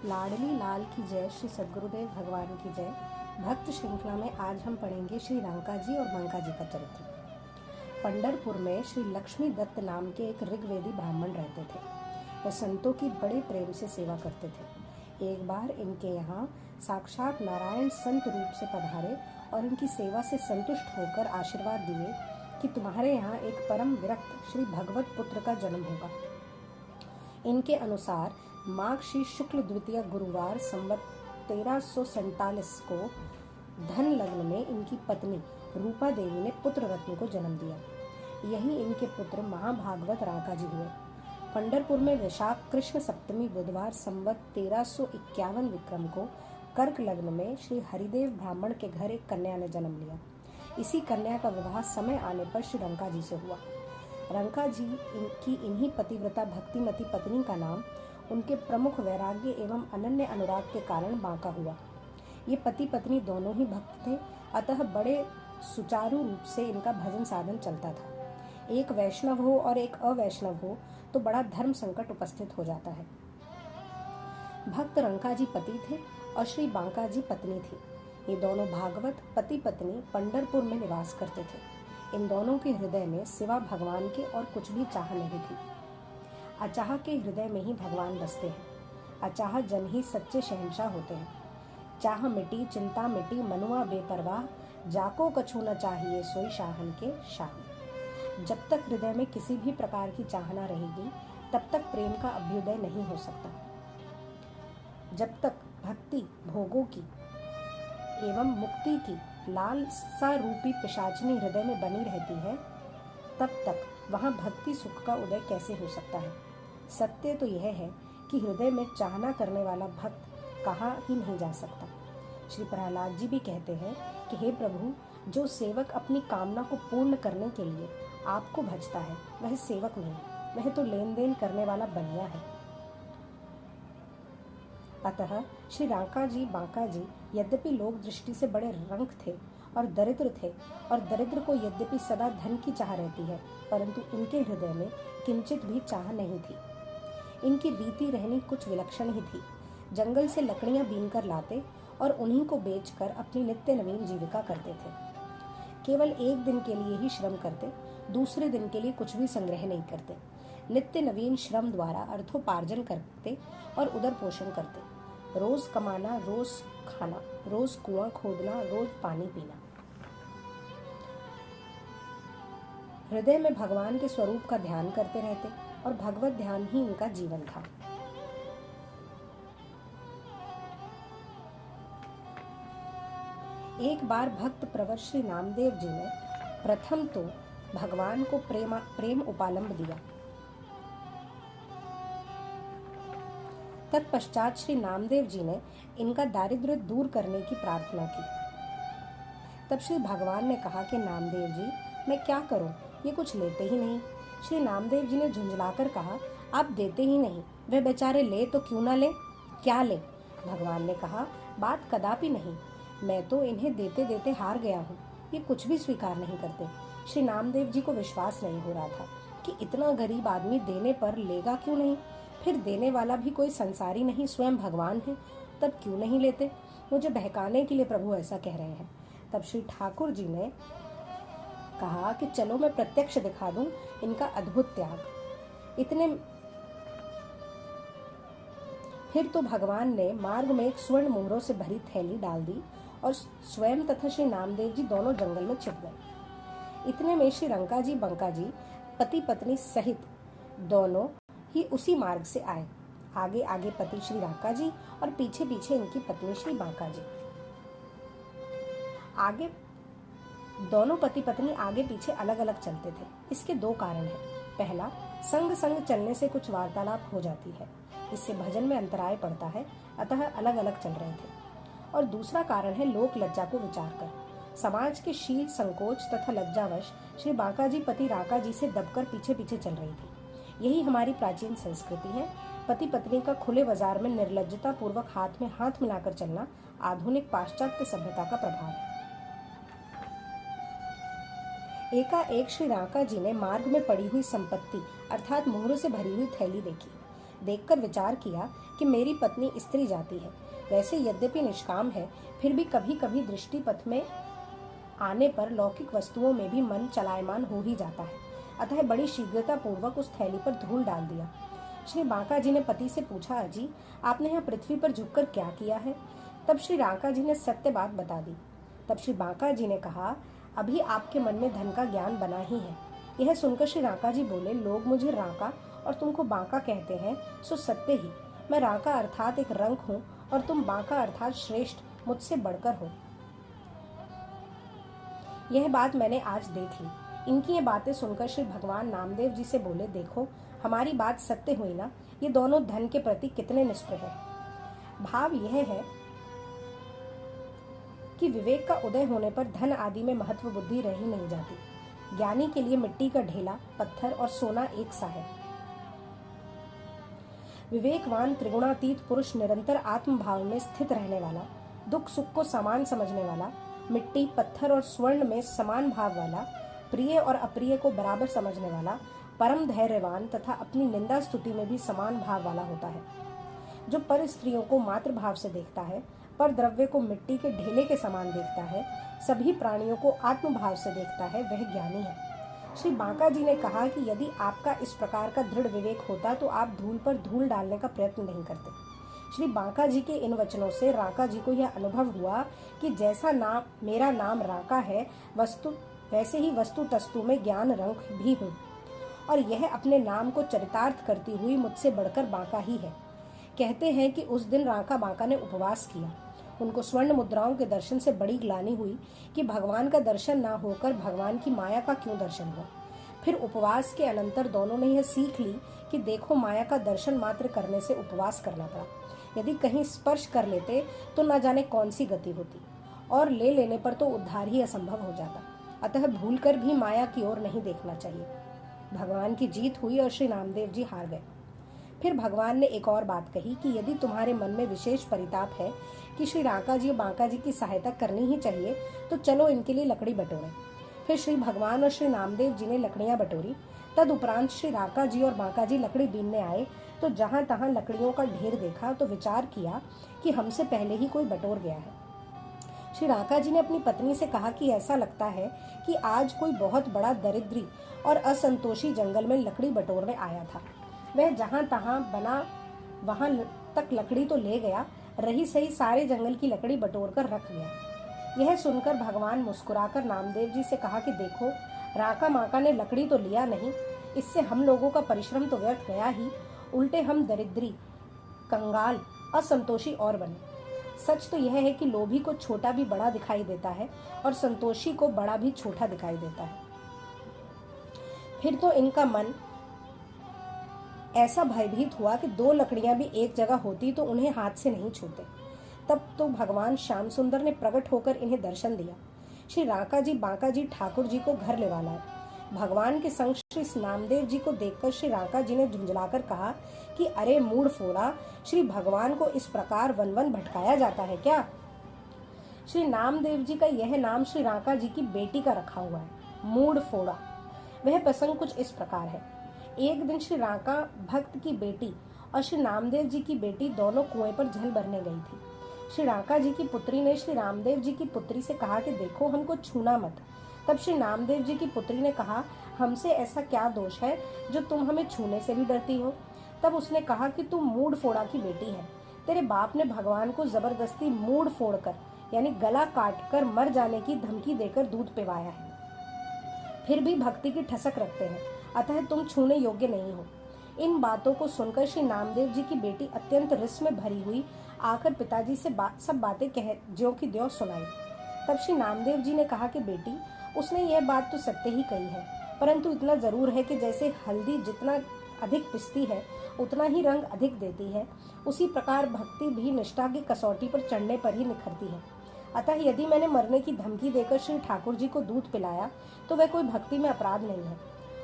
लाडली लाल की जय, श्री सद्गुरुदेव भगवान की जय। भक्त श्रृंखला में आज हम पढ़ेंगे श्री रांका जी और बांका जी का चरित्र। पंढरपुर में श्री लक्ष्मी दत्त नाम के एक ऋग्वेदी ब्राह्मण रहते थे। वे संतों की बड़े प्रेम से सेवा करते थे। एक बार इनके यहाँ साक्षात नारायण संत रूप से पधारे और इनकी सेवा से संतुष्ट होकर आशीर्वाद दिए कि तुम्हारे यहाँ एक परम विरक्त श्री भगवत पुत्र का जन्म होगा। इनके अनुसार माघ शी शुक्ल द्वितीय गुरुवार संवत 1347 को धन लग्न में इनकी पत्नी रूपा देवी ने पुत्र रत्न को जन्म दिया। यही इनके पुत्र महाभागवत रांका जी हुए। पंढरपुर में वैशाख कृष्ण सप्तमी बुधवार संवत 1351 विक्रम को कर्क लग्न में श्री हरिदेव ब्राह्मण के घर एक कन्या ने जन्म लिया। इसी कन्या का विवाह समय आने पर श्री रंका जी से हुआ। रंका जी की इन्हीं पतिव्रता भक्तिमती पत्नी का नाम उनके प्रमुख वैराग्य एवं अनन्य अनुराग के कारण बांका हुआ। ये पति पत्नी दोनों ही भक्त थे, अतः बड़े सुचारू रूप से इनका भजन साधन चलता था। एक वैष्णव हो और एक अवैष्णव हो तो बड़ा धर्म संकट उपस्थित हो जाता है। भक्त रंका जी पति थे और श्री बांका जी पत्नी थी। ये दोनों भागवत पति पत्नी पंढरपुर में निवास करते थे। इन दोनों के हृदय में सिवा भगवान के और कुछ भी चाह नहीं थी। अचाह के हृदय में ही भगवान बसते हैं। अचाह जन ही सच्चे शहंशाह होते हैं। चाह मिटी चिंता मिटी मनुआ बेपरवाह, जाको कछु न चाहिए सोई शाहन के शाह। जब तक हृदय में किसी भी प्रकार की चाहना रहेगी तब तक प्रेम का अभ्युदय नहीं हो सकता। जब तक भक्ति भोगों की एवं मुक्ति की लालसा रूपी पिशाचिनी हृदय में बनी रहती है तब तक वहां भक्ति सुख का उदय कैसे हो सकता है। सत्य तो यह है कि हृदय में चाहना करने वाला भक्त कहा ही नहीं जा सकता। श्री प्रहलाद जी भी कहते हैं कि हे प्रभु, जो सेवक अपनी कामना को पूर्ण करने के लिए आपको भजता है वह सेवक नहीं, वह तो लेन देन करने वाला बनिया है। अतः श्री रांका जी बांका जी यद्यपि लोक दृष्टि से बड़े रंक थे और दरिद्र को यद्यपि सदा धन की चाह रहती है, परंतु इनके हृदय में किंचित भी चाह नहीं थी। इनकी रीति रहनी कुछ विलक्षण ही थी। जंगल से लकड़ियां बीनकर लाते और उन्हीं को बेचकर अपनी नित्य नवीन जीविका करते थे। केवल एक दिन के लिए ही श्रम करते, दूसरे दिन के लिए कुछ भी संग्रह नहीं करते। नित्य नवीन श्रम द्वारा अर्थोपार्जन करते और उदर पोषण करते। रोज कमाना, रोज खाना, रोज कुआं खोदना, रोज पानी पीना। हृदय में भगवान के स्वरूप का ध्यान करते रहते और भगवत ध्यान ही इनका जीवन था। एक बार भक्त प्रवर श्री नामदेव जी ने प्रथम तो भगवान को प्रेम उपालंब दिया। तत्पश्चात श्री नामदेव जी ने इनका दारिद्र्य दूर करने की प्रार्थना की। तब श्री भगवान ने कहा कि नामदेव जी, मैं क्या करूं, ये कुछ लेते ही नहीं। श्री नामदेव जी ने झुंझलाकर कहा, आप देते ही नहीं, वे बेचारे ले तो क्यों ना ले, क्या ले। भगवान ने कहा, बात कदापि नहीं, मैं तो इन्हें देते देते हार गया हूँ, ये कुछ भी स्वीकार नहीं करते। श्री नामदेव जी को विश्वास नहीं हो रहा था कि इतना गरीब आदमी देने पर लेगा क्यों नहीं। फिर देने वाला भी कोई संसारी नहीं, स्वयं भगवान है, तब क्यों नहीं लेते। मुझे बहकाने के लिए प्रभु ऐसा कह रहे हैं। तब श्री ठाकुर जी ने कहा कि चलो मैं प्रत्यक्ष दिखा दूं इनका अद्भुत त्याग। इतने फिर तो भगवान ने मार्ग में एक स्वर्ण मोहरों से भरी थैली डाल दी और स्वयं तथा श्री नामदेव जी दोनों जंगल में छिप गए। इतने में श्री रंका जी बंका जी पति पत्नी सहित दोनों ही उसी मार्ग से आए। आगे आगे पति श्री रांका जी और पीछे पीछे इनकी पत्नी श्री बांका जी। आगे दोनों पति पत्नी आगे पीछे अलग अलग चलते थे। इसके दो कारण हैं। पहला, संग संग चलने से कुछ वार्तालाप हो जाती है, इससे भजन में अंतराय पड़ता है, अतः अलग अलग चल रहे थे। और दूसरा कारण है लोक लज्जा को विचार कर। समाज के शील संकोच तथा लज्जावश श्री बांका जी पति रांका जी से दबकर पीछे पीछे चल रही थी। यही हमारी प्राचीन संस्कृति है। पति पत्नी का खुले बाजार में निर्लज्जता पूर्वक हाथ में हाथ मिलाकर चलना आधुनिक पाश्चात्य सभ्यता का प्रभाव है। एकाएक श्री रांका जी ने मार्ग में पड़ी हुई संपत्ति अर्थात मोहरों से भरी हुई थैली देखी। देखकर विचार किया कि मेरी पत्नी स्त्री जाति है। वैसे यद्यपि निष्काम है, फिर भी कभी कभी दृष्टि पथ में आने पर लौकिक वस्तुओं में भी मन चलायमान हो ही जाता है। अतः बड़ी शीघ्रता पूर्वक उस थैली पर धूल डाल दिया। श्री बांका जी ने पति से पूछा, अजी आपने यहाँ पृथ्वी पर झुककर क्या किया है? तब श्री रांका जी ने सत्य बात बता दी। तब श्री बांका जी ने कहा, अभी आपके मन में धन का ज्ञान बना ही है। यह सुनकर श्री रांका जी बोले, लोग मुझे रांका और तुमको बांका कहते हैं, सो सत्य ही मैं रांका अर्थात एक रंक हूँ और तुम बांका अर्थात श्रेष्ठ, मुझसे बढ़कर हो। यह बात मैंने आज देख ली। इनकी ये बातें सुनकर श्री भगवान नामदेव जी से बोले, देखो हमारी बात सत्य हुई ना, ये दोनों धन के प्रति कितने निष्ठुर हैं। भाव यह है कि विवेक का उदय होने पर धन आदि में महत्व बुद्धि रही नहीं जाती। ज्ञानी के लिए मिट्टी का ढेला, पत्थर और सोना एक सा है। विवेकवान त्रिगुणातीत पुरुष निरंतर आत्म भाव में स्थित रहने वाला, दुख सुख को समान समझने वाला, मिट्टी पत्थर और स्वर्ण में समान भाव वाला, प्रिय और अप्रिय को बराबर समझने वाला, परम धैर्यवान तथा अपनी निंदा स्तुति में भी समान भाव वाला होता है। जो पर स्त्रियों को मातृ भाव से देखता है, पर द्रव्य को मिट्टी के ढेले के समान देखता है, सभी प्राणियों को आत्म भाव से देखता है, वह ज्ञानी है। श्री बांका जी ने कहा कि यदि आपका इस प्रकार का दृढ़ विवेक होता तो आप धूल पर धूल डालने का प्रयत्न नहीं करते। श्री बांका जी के इन वचनों से रांका जी को यह अनुभव हुआ कि जैसा नाम मेरा नाम रांका है, वैसे ही वस्तु तस्तु में ज्ञान रंक भी हूँ, और यह अपने नाम को चरितार्थ करती हुई मुझसे बढ़कर बांका ही है। कहते हैं कि उस दिन रांका बांका ने उपवास किया। उनको स्वर्ण मुद्राओं के दर्शन से बड़ी ग्लानि हुई कि भगवान का दर्शन ना होकर भगवान की माया का क्यों दर्शन हुआ। फिर उपवास के अनंतर दोनों ने यह सीख ली कि देखो माया का दर्शन मात्र करने से उपवास करना पड़ा। यदि कहीं स्पर्श कर लेते तो न जाने कौन सी गति होती, और ले लेने पर तो उद्धार ही असंभव हो जाता। अतः भूलकर भी माया की ओर नहीं देखना चाहिए। भगवान की जीत हुई और श्री नामदेव जी हार गए। फिर भगवान ने एक और बात कही कि यदि तुम्हारे मन में विशेष परिताप है कि श्री रांका जी और बांका जी की सहायता करनी ही चाहिए, तो चलो इनके लिए लकड़ी बटोरें। फिर श्री भगवान और श्री नामदेव जी ने लकड़ियां बटोरी। तद उपरांत श्री रांका जी और बांका जी लकड़ी बीनने आए तो जहां तहां लकड़ियों का ढेर देखा तो विचार किया कि हमसे पहले ही कोई बटोर गया है। श्री रांका जी ने अपनी पत्नी से कहा कि ऐसा लगता है कि आज कोई बहुत बड़ा दरिद्री और असंतोषी जंगल में लकड़ी बटोरने आया था। वह जहां तहां बना वहां तक लकड़ी तो ले गया, रही सही सारे जंगल की लकड़ी बटोर कर रख गया। यह सुनकर भगवान मुस्कुराकर नामदेव जी से कहा कि देखो, रांका माका ने लकड़ी तो लिया नहीं, इससे हम लोगों का परिश्रम तो व्यर्थ गया ही, उल्टे हम दरिद्री, कंगाल, असंतोषी और बने। सच तो यह है कि लोभी को छोटा भी बड़ा दिखाई देता है और संतोषी को बड़ा भी छोटा दिखाई देता है। फिर तो इनका मन ऐसा भयभीत हुआ कि दो लकड़ियां भी एक जगह होती तो उन्हें हाथ से नहीं छूते। तब तो भगवान श्याम सुंदर ने प्रकट होकर इन्हें दर्शन दिया। श्री रांका जी बांका जी ठाकुर जी को घर ले लाए। भगवान के संग श्री नामदेव जी को देखकर श्री रांका जी ने झुंझलाकर कहा कि अरे मूढ़ फोड़ा, श्री भगवान को इस प्रकार वन वन भटकाया जाता है क्या? श्री नामदेव जी का यह नाम श्री रांका जी की बेटी का रखा हुआ है, मूढ़ फोड़ा। वह प्रसंग कुछ इस प्रकार है। एक दिन श्री रांका भक्त की बेटी और श्री नामदेव जी की बेटी दोनों कुएं पर जल भरने गई थी। श्री रांका जी की पुत्री ने श्री रामदेव जी की पुत्री से कहा कि देखो, हमको छूना मत। तब श्री नामदेव जी की पुत्री ने कहा, हमसे ऐसा क्या दोष है जो तुम हमें छूने से भी डरती हो? तब उसने कहा कि तुम मूढ़ फोड़ा की बेटी है। तेरे बाप ने भगवान को जबरदस्ती मूढ़ फोड़कर यानी गला काटकर मर जाने की धमकी देकर दूध पिवाया है। फिर भी भक्ति की ठसक रखते हैं, अतः तुम छूने योग्य नहीं हो। इन बातों को सुनकर श्री नामदेव जी की बेटी अत्यंत रिस में भरी हुई आकर पिताजी से सब बातें कह ज्यों की त्यों सुनाई। तब श्री नामदेव जी ने कहा कि बेटी, उसने यह बात तो सत्य ही कही है, परंतु इतना जरूर है कि जैसे हल्दी जितना अधिक पिसती है उतना ही रंग अधिक देती है, उसी प्रकार भक्ति भी निष्ठा की कसौटी पर चढ़ने पर ही निखरती है। अतः यदि मैंने मरने की धमकी देकर श्री ठाकुर जी को दूध पिलाया तो वह कोई भक्ति में अपराध नहीं है।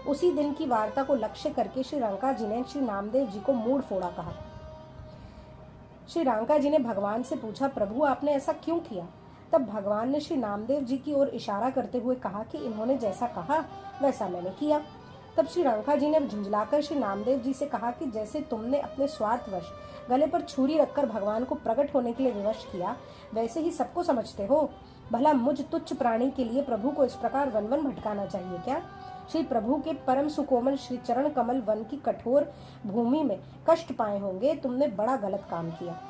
उसी दिन की वार्ता को लक्ष्य करके श्री रांका जी ने श्री नामदेव जी को मूढ़ फोड़ा कहा। श्री रांका जी ने भगवान से पूछा, प्रभु आपने ऐसा क्यों किया? तब भगवान ने श्री नामदेव जी की ओर इशारा करते हुए कहा कि इन्होंने जैसा कहा वैसा मैंने किया। तब श्री रांका जी ने झुंझलाकर श्री नामदेव जी से कहा कि जैसे तुमने अपने स्वार्थवश गले पर छुरी रखकर भगवान को प्रकट होने के लिए विवश किया, वैसे ही सबको समझते हो। भला मुझ तुच्छ प्राणी के लिए प्रभु को इस प्रकार वन वन भटकाना चाहिए क्या? श्री प्रभु के परम सुकोमल श्री चरण कमल वन की कठोर भूमि में कष्ट पाए होंगे। तुमने बड़ा गलत काम किया।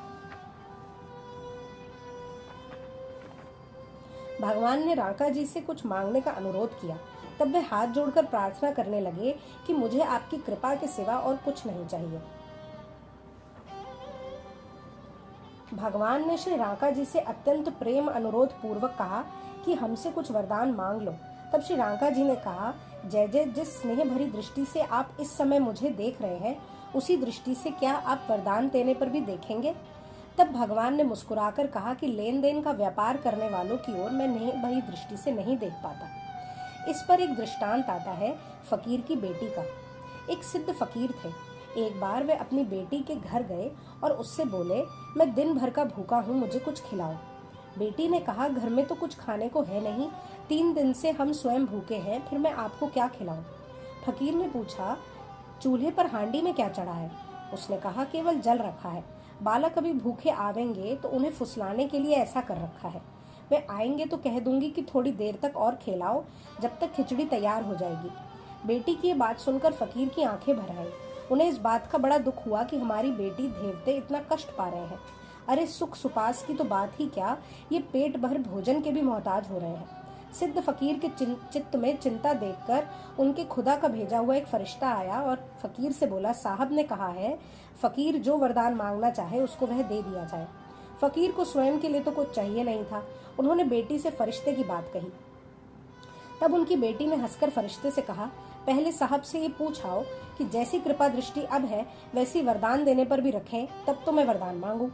भगवान ने रांका जी से कुछ मांगने का अनुरोध किया। तब वे हाथ जोड़कर प्रार्थना करने लगे कि मुझे आपकी कृपा के सिवा और कुछ नहीं चाहिए। भगवान ने श्री रांका जी से अत्यंत प्रेम अनुरोध पूर्वक कहा कि हमसे कुछ वरदान मांग लो। तब श्री रांका जी ने कहा, जय जय, जिस स्नेह भरी दृष्टि से आप इस समय मुझे देख रहे हैं, उसी दृष्टि से क्या आप वरदान देने पर भी देखेंगे? तब भगवान ने मुस्कुराकर कहा कि लेन देन का व्यापार करने वालों की ओर मैं नहीं भरी दृष्टि से नहीं देख पाता। इस पर एक दृष्टांत आता है फकीर की बेटी का। एक सिद्ध फकीर थे। एक बार वे अपनी बेटी के घर गए और उससे बोले, मैं दिन भर का भूखा हूँ, मुझे कुछ खिलाओ। बेटी ने कहा, घर में तो कुछ खाने को है नहीं, 3 दिन से हम स्वयं भूखे हैं, फिर मैं आपको क्या खिलाऊं? फकीर ने पूछा, चूल्हे पर हांडी में क्या चढ़ा है? उसने कहा, केवल जल रखा है। बालक अभी भूखे आवेंगे तो उन्हें फुसलाने के लिए ऐसा कर रखा है। वे आएंगे तो कह दूंगी कि थोड़ी देर तक और खिलाओ, जब तक खिचड़ी तैयार हो जाएगी। बेटी की ये बात सुनकर फकीर की आंखें भर आई। उन्हें इस बात का बड़ा दुख हुआ कि हमारी बेटी देवते इतना कष्ट पा रहे हैं। अरे सुख सुपास की तो बात ही क्या, ये पेट भर भोजन के भी मोहताज हो रहे हैं। सिद्ध फकीर के चित्त में चिंता देखकर उनके खुदा का भेजा हुआ एक फरिश्ता आया और फकीर से बोला, साहब ने कहा है फकीर जो वरदान मांगना चाहे उसको वह दे दिया जाए। फकीर को स्वयं के लिए तो कुछ चाहिए नहीं था। उन्होंने बेटी से फरिश्ते की बात कही। तब उनकी बेटी ने हंसकर फरिश्ते से कहा, पहले साहब से ये पूछ आओ कि जैसी कृपा दृष्टि अब है वैसी वरदान देने पर भी रखें, तब तो मैं वरदान मांगू।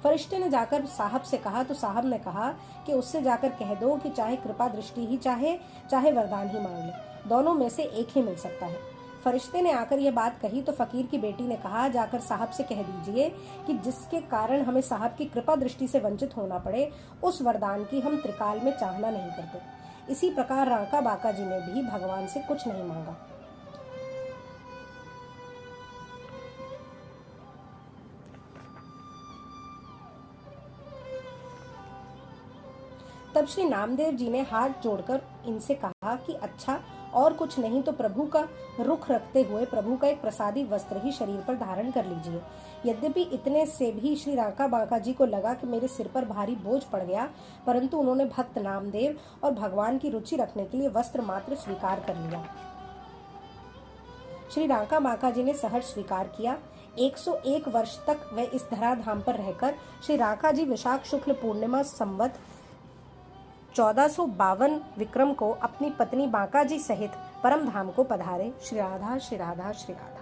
फरिश्ते ने जाकर साहब से कहा तो साहब ने कहा कि उससे जाकर कह दो कि चाहे कृपा दृष्टि ही चाहे वरदान ही मांग ले, दोनों में से एक ही मिल सकता है। फरिश्ते ने आकर यह बात कही तो फकीर की बेटी ने कहा, जाकर साहब से कह दीजिए कि जिसके कारण हमें साहब की कृपा दृष्टि से वंचित होना पड़े, उस वरदान की हम त्रिकाल में चाहना नहीं करते। इसी प्रकार रांका बाका जी ने भी भगवान से कुछ नहीं मांगा। तब श्री नामदेव जी ने हाथ जोड़कर इनसे कहा कि अच्छा, और कुछ नहीं तो प्रभु का रुख रखते हुए प्रभु का एक प्रसादी वस्त्र ही शरीर पर धारण कर लीजिए। यद्यपि इतने से भी श्री रांका बांका जी को लगा कि मेरे सिर पर भारी बोझ पड़ गया, परंतु उन्होंने भक्त नामदेव और भगवान की रुचि रखने के लिए वस्त्र मात्र स्वीकार कर लिया। श्री रांका बांका जी ने सहर्ष स्वीकार किया। 101 वर्ष तक वे इस धराधाम पर रहकर श्री रांका जी विशाख शुक्ल पूर्णिमा संवत 1452 विक्रम को अपनी पत्नी बांका जी सहित परम धाम को पधारे। श्री राधा श्री राधा श्री राधा।